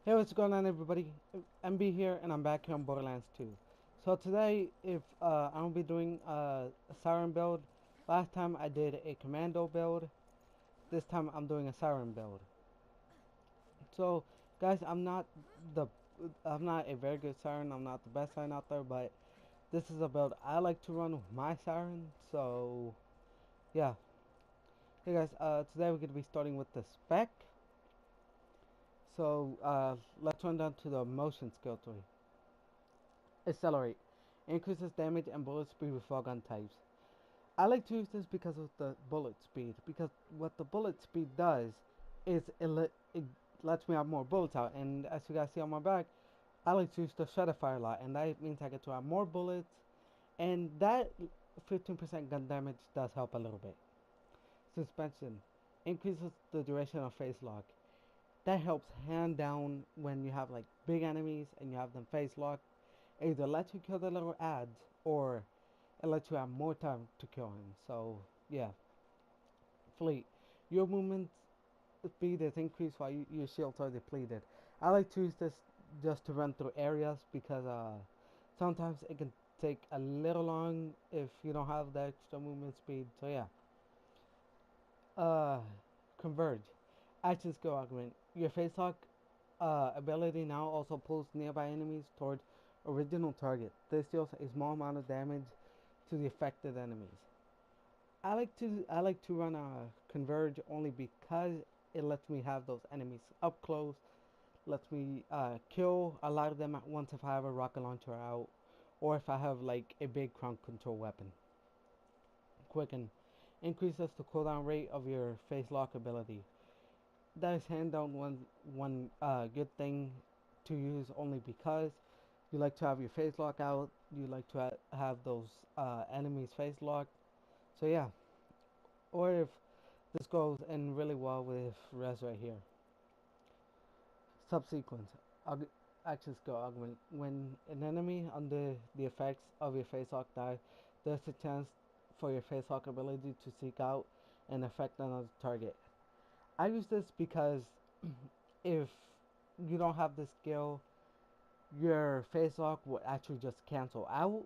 Hey, what's going on, everybody? MB here, and I'm back here on Borderlands 2. So today, if I'm gonna be doing a Siren build. Last time I did a Commando build. This time I'm doing a Siren build. So, guys, the I'm not a very good Siren. I'm not the best Siren out there, but this is a build I like to run with my Siren. So, yeah. Hey guys, today we're gonna be starting with the spec. So, let's run down to the motion skill tree. Accelerate. Increases damage and bullet speed with all gun types. I like to use this because of the bullet speed. Because what the bullet speed does is it lets me have more bullets out. And as you guys see on my back, I like to use the SHAREfactory a lot. And that means I get to have more bullets. And that 15% gun damage does help a little bit. Suspension. Increases the duration of face lock. That helps hand down when you have like big enemies and you have them face locked. Either let you kill the little ads or it lets you have more time to kill him. So yeah, fleet. Your movement speed is increased while your shields are depleted. I like to use this just to run through areas because sometimes it can take a little long if you don't have the extra movement speed. So yeah. Uh, Converge. Action skill augment. Your face lock ability now also pulls nearby enemies toward original target. This deals a small amount of damage to the affected enemies. I like to run a converge only because it lets me have those enemies up close. Lets me kill a lot of them at once if I have a rocket launcher out, or if I have like a big ground control weapon. Quicken increases the cooldown rate of your face lock ability. That is hand down one good thing to use only because you like to have your face lock out. You like to have those enemies face locked. So yeah, or if this goes in really well with res right here. Subsequence. Aug- Action skill augment. When an enemy under the effects of your face lock die, there's a chance for your face lock ability to seek out and affect another target. I use this because if you don't have this skill, your face lock will actually just cancel out.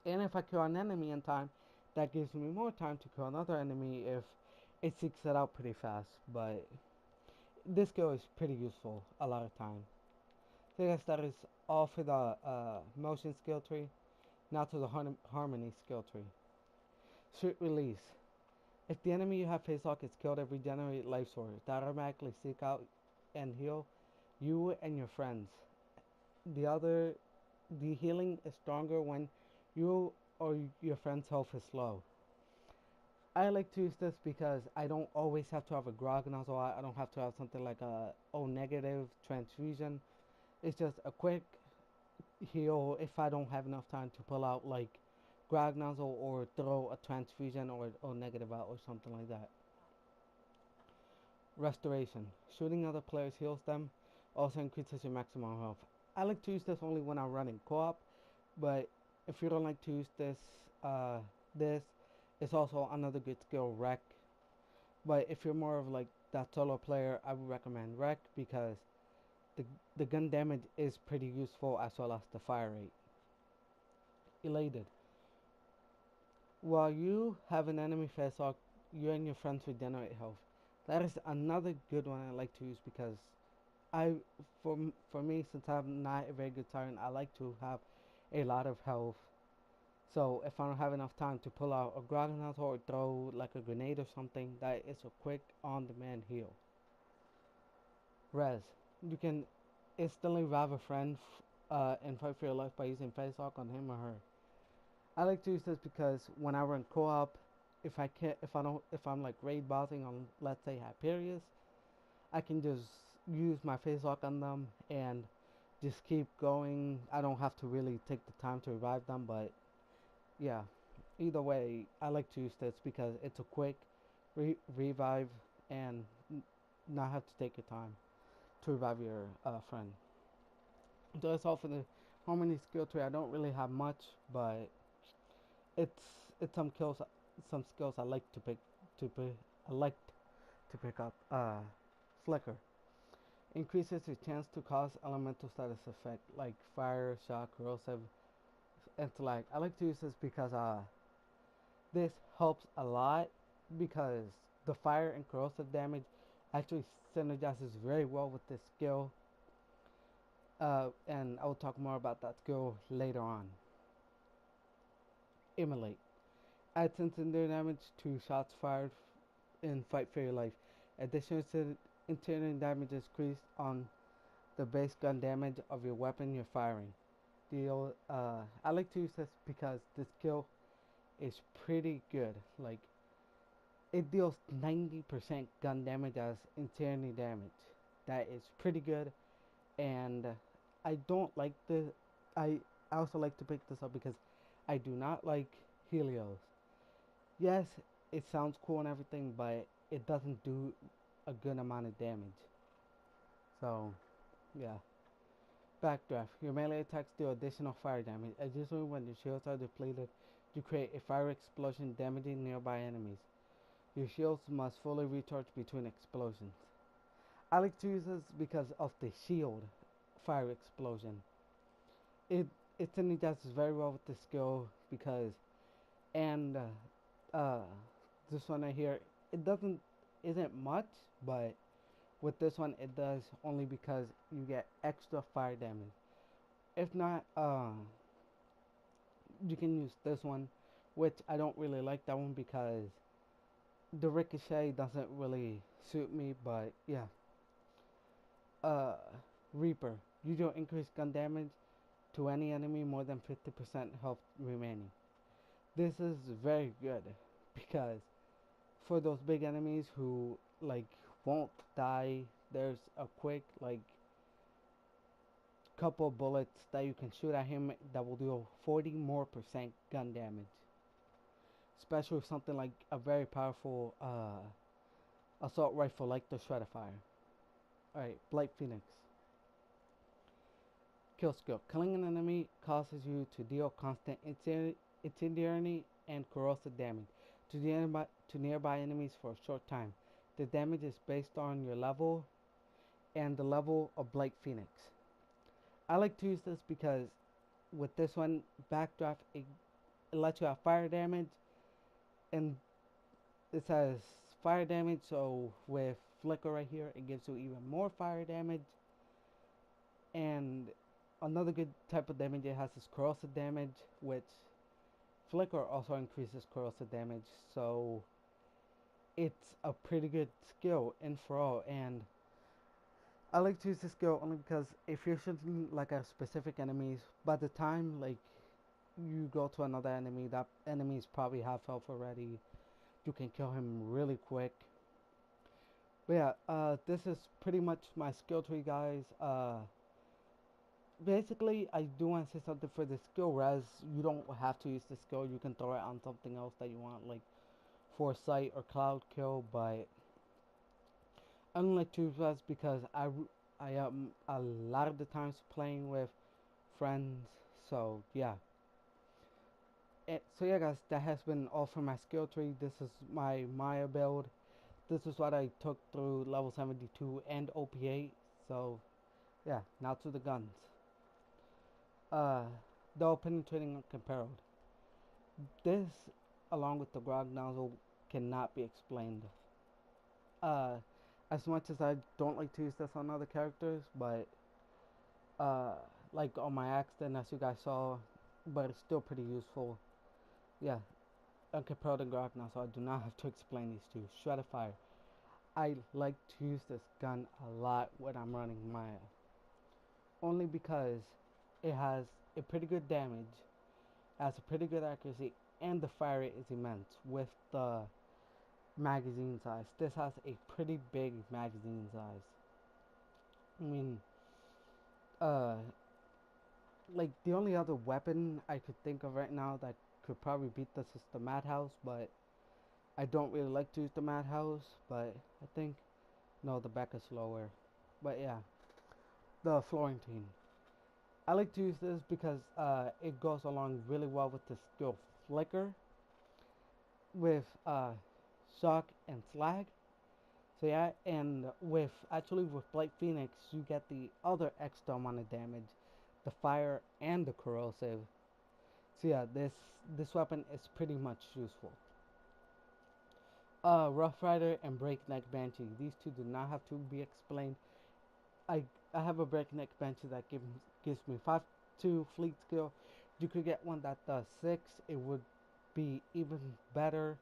And if I kill an enemy in time, that gives me more time to kill another enemy if it seeks it out pretty fast. But this skill is pretty useful a lot of time. So I guess that is all for the motion skill tree. Now to the harmony skill tree. Shoot release. If the enemy you have face lock is killed, it regenerates life source that automatically seek out and heal you and your friends. The other, the healing is stronger when you or your friend's health is low. I like to use this because I don't always have to have a grog nozzle. I don't have to have something like a O negative transfusion. It's just a quick heal if I don't have enough time to pull out like grog nozzle or throw a transfusion or O negative out or something like that. Restoration. Shooting other players heals them. Also increases your maximum health. I like to use this only when I'm running co-op, but if you don't like to use uh, this is also another good skill, Wreck. But if you're more of like that solo player, I would recommend Wreck because the the gun damage is pretty useful as well as the fire rate. Elated. While you have an enemy face off, you and your friends regenerate health. That is another good one I like to use because I for me since I'm not a very good siren, I like to have a lot of health. So if I don't have enough time to pull out a granite or throw like a grenade or something, that is a quick on-demand heal. Res. You can instantly revive a friend and fight for your life by using face lock on him or her. I like to use this because when I run co-op, if I'm like raid bossing on let's say Hyperius, I can just use my face lock on them and just keep going. I don't have to really take the time to revive them, but yeah, either way, I like to use this because it's a quick revive and not have to take your time to revive your friend. So that's all for the harmony skill tree. I don't really have much, but it's it's some skills I like to pick. I like to pick up. Flicker increases your chance to cause elemental status effect like fire, shock, corrosive, and slag. I like to use this because this helps a lot because the fire and corrosive damage actually synergizes very well with this skill. And I will talk more about that skill later on. Immolate. Adds incendiary damage to shots fired in Fight for Your Life. Additional incendiary damage is increased on the base gun damage of your weapon you're firing. I like to use this because this skill is pretty good. Like, it deals 90% gun damage as incendiary damage. That is pretty good, and I don't like the. I also like to pick this up because I do not like Helios. Yes, it sounds cool and everything, but it doesn't do a good amount of damage. So, yeah. Backdraft. Your melee attacks deal additional fire damage. Additionally, when your shields are depleted, you create a fire explosion damaging nearby enemies. Your shields must fully recharge between explosions. I like to use this because of the shield fire explosion. It it synergizes very well with the skill because and uh, this one right here it doesn't isn't much, but with this one it does only because you get extra fire damage. If not, you can use this one, which I don't really like that one because the ricochet doesn't really suit me. But yeah, uh, Reaper. You do increase gun damage to any enemy more than 50% health remaining. This is very good because for those big enemies who like won't die, there's a quick like couple bullets that you can shoot at him that will do 40 more percent gun damage. Especially with something like a very powerful assault rifle like the Shredder-Fire. Alright, Blight Phoenix. Kill skill. Killing an enemy causes you to deal constant incendiary and corrosive damage to nearby enemies for a short time. The damage is based on your level and the level of Blight Phoenix. I like to use this because with this one, Backdraft, it lets you have fire damage, and it says fire damage, so with Flicker right here, it gives you even more fire damage. And another good type of damage it has is corrosive damage, which Flicker also increases corrosive damage, so it's a pretty good skill in for all. And I like to use this skill only because if you're shooting like a specific enemies, by the time like you go to another enemy, that enemy is probably half health already. You can kill him really quick. But yeah, this is pretty much my skill tree, guys. Basically, I do want to say something for the skill res. You don't have to use the skill. You can throw it on something else that you want, like Foresight or Cloud Kill. But I don't like to use res because I am a lot of the times playing with friends. So yeah. So yeah, guys, that has been all for my skill tree. This is my Maya build. This is what I took through level 72 and OP8. So yeah, now to the guns. Dull penetrating comparable. This, along with the grog nozzle, cannot be explained. Uh, as much as I don't like to use this on other characters, but like on my Axton, as you guys saw, but it's still pretty useful. Yeah, compared to grog nozzle, I do not have to explain these two. Shredder-Fire. I like to use this gun a lot when I'm running Maya, only because it has a pretty good damage, has a pretty good accuracy, and the fire rate is immense with the magazine size. This has a pretty big magazine size. I mean, uh, like the only other weapon I could think of right now that could probably beat this is the Madhouse, but I don't really like to use the Madhouse. But I think no, the back is lower. But yeah, the Florentine. I like to use this because it goes along really well with the skill Flicker with shock and slag. So yeah, and with Blade Phoenix, you get the other extra amount of damage, the fire and the corrosive. So yeah, this weapon is pretty much useful. Rough Rider and Breakneck Banshee. These two do not have to be explained. I I have a Breakneck Banshee that gives me 5-2 fleet skill. You could get one that does 6. It would be even better.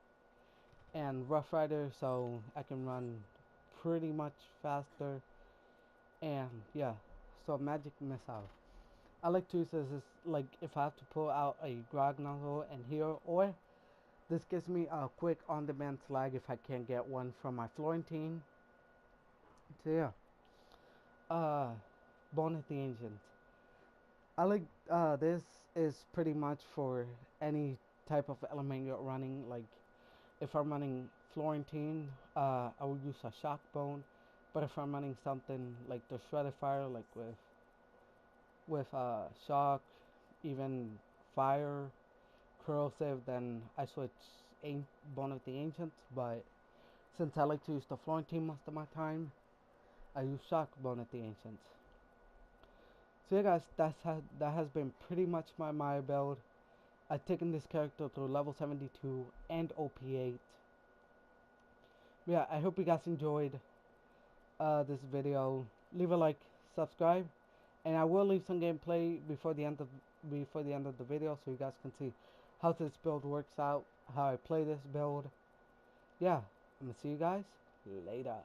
And Rough Rider, so I can run pretty much faster. And yeah, so Magic Missile. I like to use this as like if I have to pull out a Grog Nozzle and heal, or this gives me a quick on-demand slag if I can't get one from my Florentine. So yeah, uh, Bonus the Ancient. I like this is pretty much for any type of element you're running. Like if I'm running Florentine, I would use a Shock Bone. But if I'm running something like the Shredded Fire, like with Shock, even Fire, Corrosive, then I switch Bone of the Ancients. But since I like to use the Florentine most of my time, I use Shock Bone of the Ancients. So yeah guys, that has been pretty much my build. I've taken this character through level 72 and OP8. Yeah, I hope you guys enjoyed this video. Leave a like, subscribe, and I will leave some gameplay before the end of the video so you guys can see how this build works out, how I play this build. Yeah, I'm gonna see you guys later.